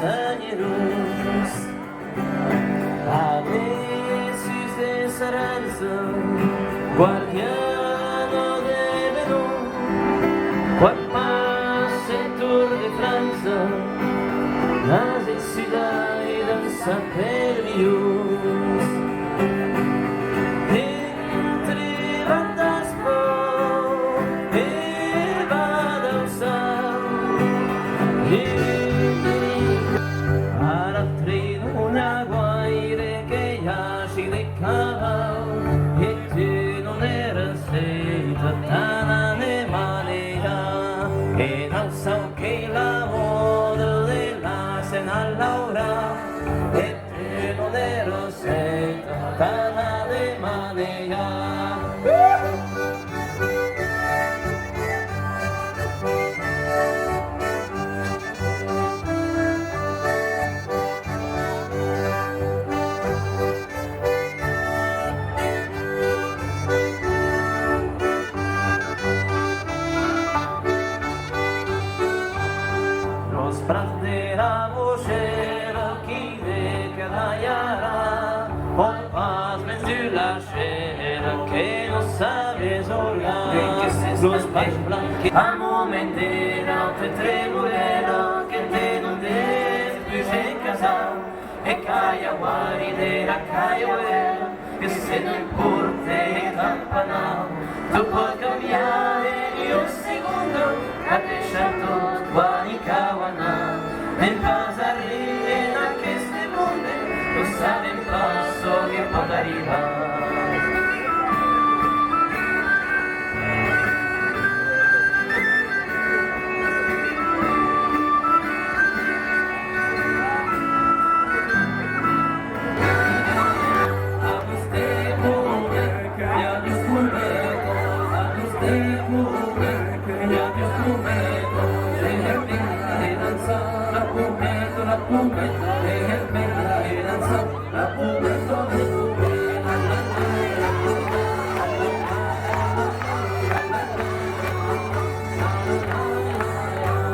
montañeros a veces de Saranza, guardiano de Benón, quan passa el Tour de França, las ciudad y danza permios. Entre bandas por el Badalsau, ara treno una guaire che hagi de cavau, e tu non era seita tana ne manea, e non so che la moda de la sena Laura, e tu non era seita tana ne manea. Los prados de la mochera qui ve cada yara, on passe de la chera que no sabes olhar. Los pais blancos, a moment era te tremolera que te non deves en casal, e caia guaridera, caia uera, que se non importa el campanal, tu puoi cambiare di un secondo, a deixar tot guanicawana, en pasarle en aquest monde, no sabem pas so que pot arribar.